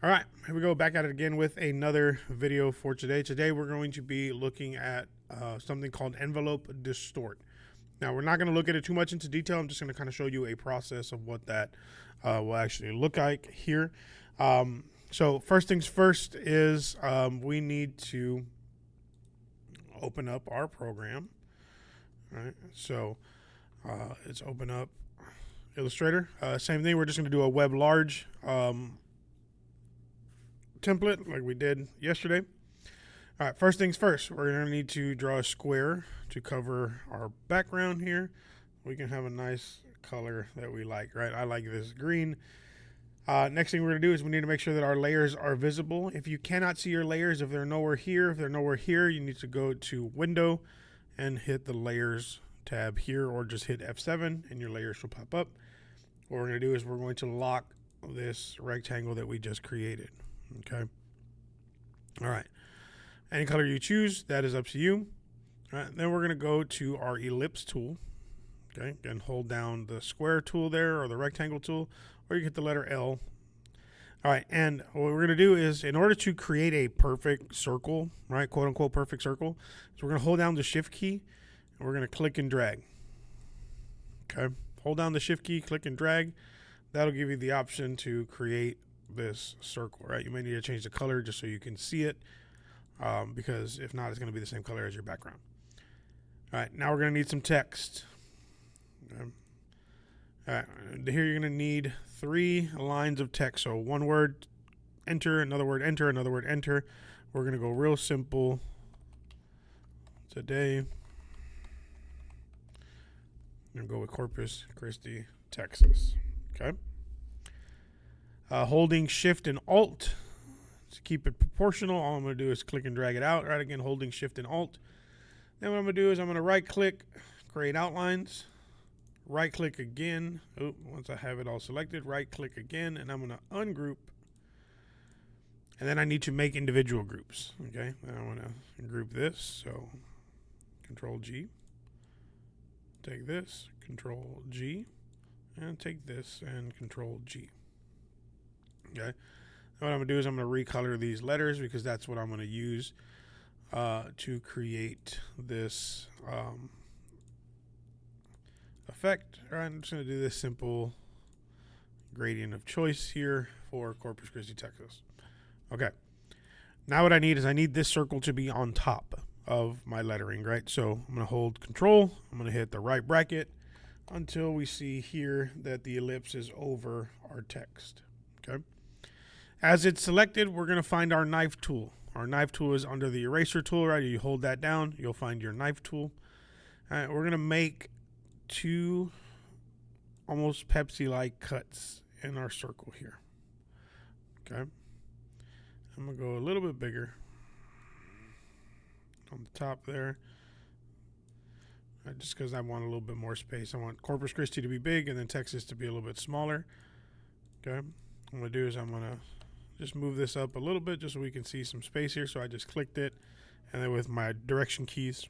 All right, here we go, back at it again with another video for today. Today we're going to be looking at something called envelope distort. Now we're not going to look at it too much into detail. I'm just going to kind of show you a process of what that will actually look like here. So first things first is we need to open up our program. All right, so let's open up Illustrator. Same thing, we're just going to do a web large template like we did yesterday. All right, first things first, we're going to need to draw a square to cover our background here. We can have a nice color that we like, right? I like this green. Next thing we're going to do is we need to make sure that our layers are visible. If you cannot see your layers, if they're nowhere here, you need to go to Window and hit the Layers tab here, or just hit F7 and your layers will pop up. What we're going to do is we're going to lock this rectangle that we just created. Okay. All right. Any color you choose, that is up to you. All right. Then we're going to go to our ellipse tool. Okay. And hold down the square tool there, or the rectangle tool, or you hit the letter L. All right. And what we're going to do is, in order to create a perfect circle, right, quote unquote perfect circle, so we're going to hold down the shift key and we're going to click and drag. Okay. Hold down the shift key, click and drag. That'll give you the option to create this circle, right? You may need to change the color just so you can see it, because if not, it's going to be the same color as your background. All right, now we're going to need some text. Okay. All right, here you're going to need 3 lines of text. So one word, enter, another word, enter, another word, enter. We're going to go real simple today. I'm going to go with Corpus Christi, Texas. Okay. Holding Shift and Alt to keep it proportional. All I'm going to do is click and drag it out. Right, again, holding Shift and Alt. Then what I'm going to do is I'm going to right click, create outlines, right click again. Once I have it all selected, right click again, and I'm going to ungroup. And then I need to make individual groups. Okay, then I want to group this. So Control G, take this, Control G, and take this and Control G. Okay. What I'm going to do is I'm going to recolor these letters, because that's what I'm going to use to create this effect. All right, I'm just going to do this simple gradient of choice here for Corpus Christi, Texas. Okay. Now what I need is I need this circle to be on top of my lettering, right? So I'm going to hold Control. I'm going to hit the right bracket until we see here that the ellipse is over our text. Okay. As it's selected, we're going to find our knife tool. Our knife tool is under the eraser tool, right? You hold that down, you'll find your knife tool. All right, we're going to make 2 almost Pepsi-like cuts in our circle here. Okay. I'm going to go a little bit bigger on the top there, just because I want a little bit more space. I want Corpus Christi to be big and then Texas to be a little bit smaller. Okay. What I'm going to do is I'm going to just move this up a little bit just so we can see some space here. So I just clicked it, and then with my direction keys,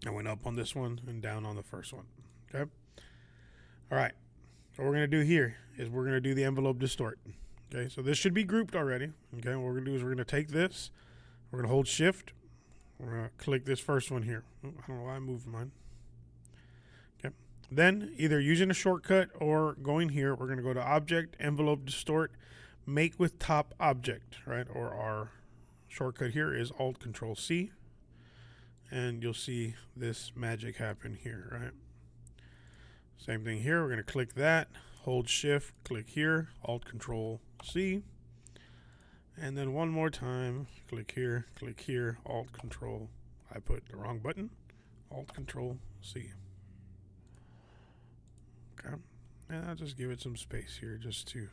I went up on this one and down on the first one. Okay. All right. What we're going to do here is we're going to do the envelope distort. Okay. So this should be grouped already. Okay. What we're going to do is we're going to take this, we're going to hold Shift, we're going to click this first one here. I don't know why I moved mine. Okay. Then either using a shortcut or going here, we're going to go to Object, Envelope Distort, Make with Top Object, right? Or our shortcut here is Alt Control C. And you'll see this magic happen here, right? Same thing here. We're going to click that, hold Shift, click here, Alt Control C. And then one more time, click here, Alt Control. I put the wrong button, Alt Control C. Okay. And I'll just give it some space here just to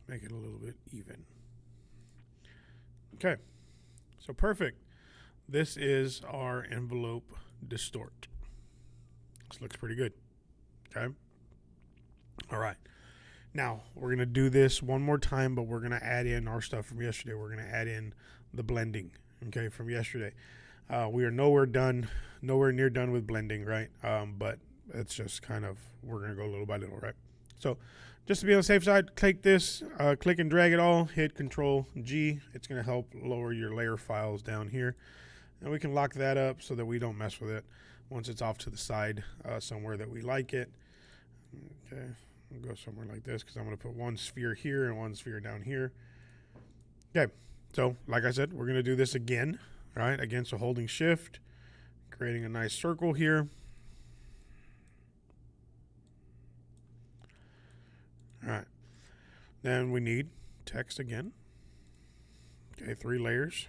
make it a little bit even. Okay. So perfect. This is our envelope distort. This looks pretty good. Okay. All right. Now we're going to do this one more time, but we're going to add in our stuff from yesterday. We're going to add in the blending, okay, from yesterday. We are nowhere near done with blending, right? But it's just kind of, we're going to go little by little, right? So just to be on the safe side, click this, click and drag it all, hit Control G. It's going to help lower your layer files down here. And we can lock that up so that we don't mess with it once it's off to the side somewhere that we like it. Okay, we'll go somewhere like this because I'm going to put one sphere here and one sphere down here. Okay, so like I said, we're going to do this again, right? Again, so holding Shift, creating a nice circle here. All right, then we need text again. Okay, 3 layers.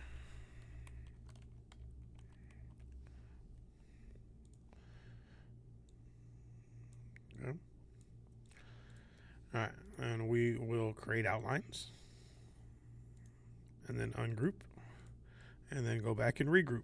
Okay. All right, and we will create outlines and then ungroup and then go back and regroup.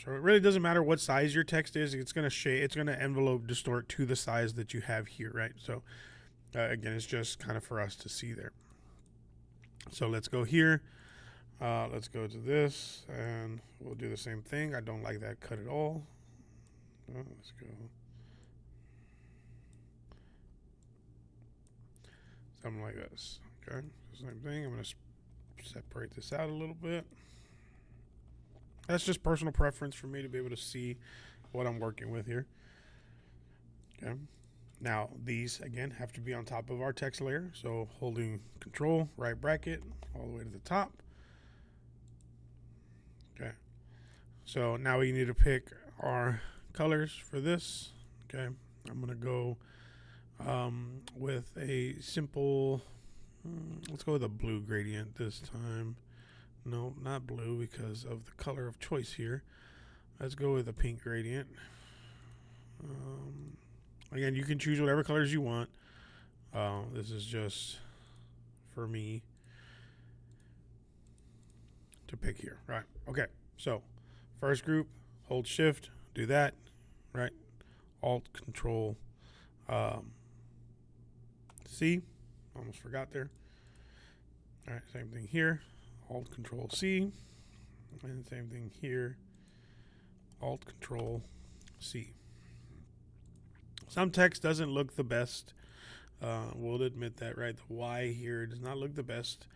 So it really doesn't matter what size your text is. It's going to envelope distort to the size that you have here, right? So again, it's just kind of for us to see there. So let's go here. Let's go to this and we'll do the same thing. I don't like that cut at all. Let's go. Something like this. Okay, same thing. I'm going to separate this out a little bit. That's just personal preference for me to be able to see what I'm working with here. Okay. Now, these, again, have to be on top of our text layer. So holding Control, right bracket, all the way to the top. Okay. So now we need to pick our colors for this. Okay. I'm going to go with a simple, let's go with a blue gradient this time. No, not blue because of the color of choice here. Let's go with a pink gradient. Again, you can choose whatever colors you want. This is just for me to pick here. Right. Okay. So first group, hold Shift, do that. Right. Alt Control C. Almost forgot there. All right. Same thing here. Alt Control C, and same thing here. Alt Control C. Some text doesn't look the best. We'll admit that, right? The Y here does not look the best,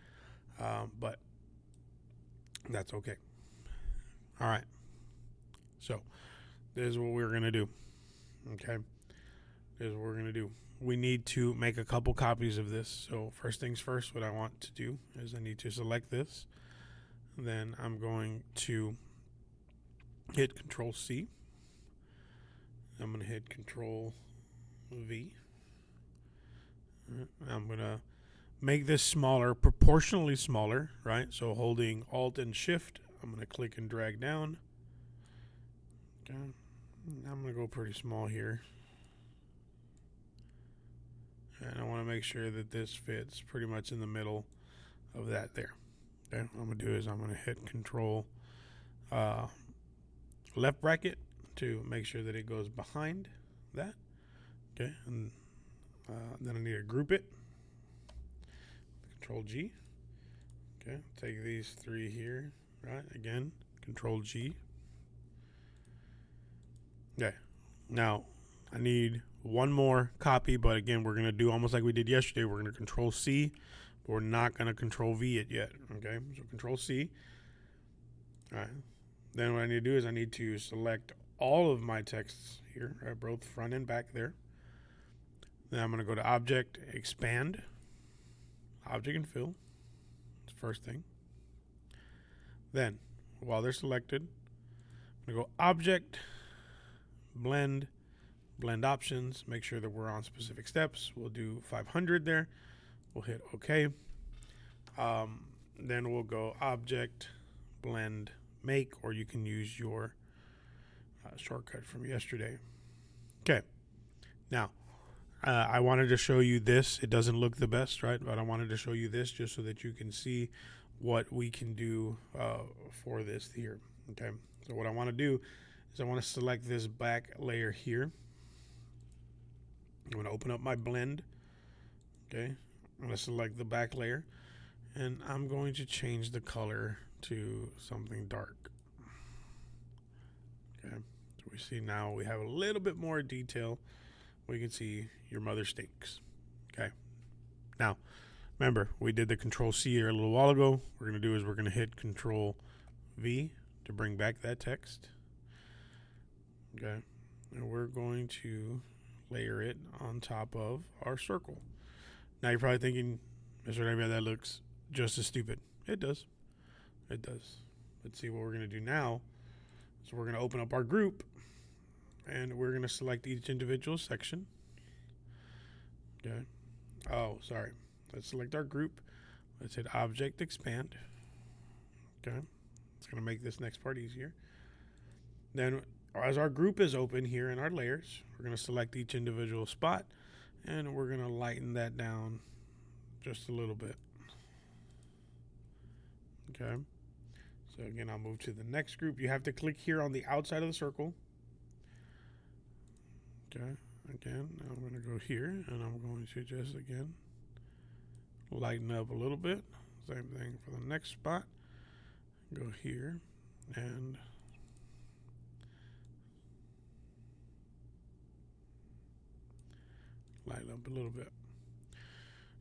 but that's okay. All right. So this is what we're gonna do. Okay. This is what we're gonna do. We need to make a couple copies of this. So first things first, what I want to do is I need to select this. Then I'm going to hit Control C. I'm going to hit Control V. I'm going to make this smaller, proportionally smaller, right? So holding Alt and Shift, I'm going to click and drag down. Okay. I'm going to go pretty small here. And I want to make sure that this fits pretty much in the middle of that there. Okay, what I'm going to do is I'm going to hit Control left bracket to make sure that it goes behind that. Okay, and then I need to group it. Control G. Okay, take these 3 here, right? Again, Control G. Okay, now I need one more copy, but again, we're going to do almost like we did yesterday. We're going to Control C, but we're not going to Control V it yet. Okay, so Control C. All right. Then what I need to do is I need to select all of my texts here, right, both front and back there. Then I'm going to go to Object, Expand, Object and Fill. That's the first thing. Then, while they're selected, I'm going to go Object, Blend, Blend Options, make sure that we're on specific steps. We'll do 500 there. We'll hit OK. Then we'll go Object, Blend, Make, or you can use your shortcut from yesterday. Okay. Now, I wanted to show you this. It doesn't look the best, right? But I wanted to show you this just so that you can see what we can do for this here. Okay. So what I want to do is I want to select this back layer here. I'm going to open up my blend. Okay. I'm going to select the back layer. And I'm going to change the color to something dark. Okay, so we see now we have a little bit more detail. We can see your mother stinks. Okay, now remember we did the Control C here a little while ago. What we're going to do is we're going to hit Control V to bring back that text. Okay, and we're going to layer it on top of our circle. Now you're probably thinking, Mr. Navy, that looks just as stupid. It does. It does. Let's see what we're going to do now. So we're going to open up our group, and we're going to select each individual section. Okay. Oh, sorry. Let's select our group. Let's hit Object Expand. Okay. It's going to make this next part easier. Then, as our group is open here in our layers, we're going to select each individual spot, and we're going to lighten that down just a little bit. Okay. So again, I'll move to the next group. You have to click here on the outside of the circle. Okay. Again, I'm going to go here, and I'm going to just, again, lighten up a little bit. Same thing for the next spot. Go here, and lighten up a little bit.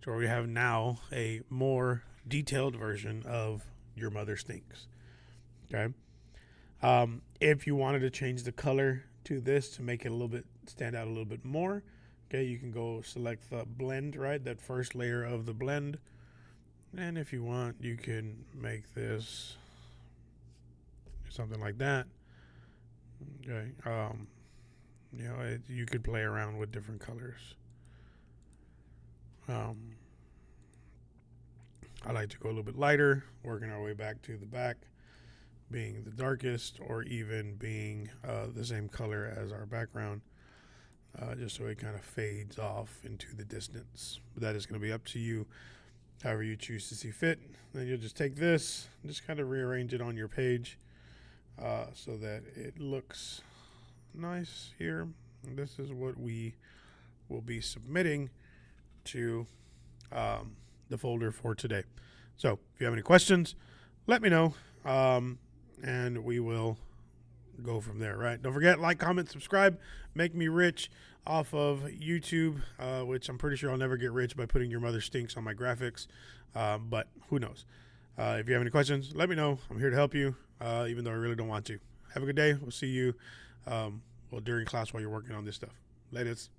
So we have now a more detailed version of Your Mother Stinks. Okay. If you wanted to change the color to this to make it a little bit stand out a little bit more, okay, you can go select the blend, right? That first layer of the blend. And if you want, you can make this something like that. Okay. You know, you could play around with different colors. I like to go a little bit lighter, working our way back to the back, being the darkest, or even being the same color as our background, just so it kind of fades off into the distance. But that is going to be up to you, however you choose to see fit. Then you'll just take this and just kind of rearrange it on your page so that it looks nice here. And this is what we will be submitting to the folder for today. So if you have any questions, let me know, and we will go from there, right? Don't forget, like, comment, subscribe, make me rich off of YouTube, which I'm pretty sure I'll never get rich by putting Your Mother Stinks on my graphics, but who knows? If you have any questions, let me know. I'm here to help you, even though I really don't want to. Have a good day. We'll see you during class while you're working on this stuff. Latest.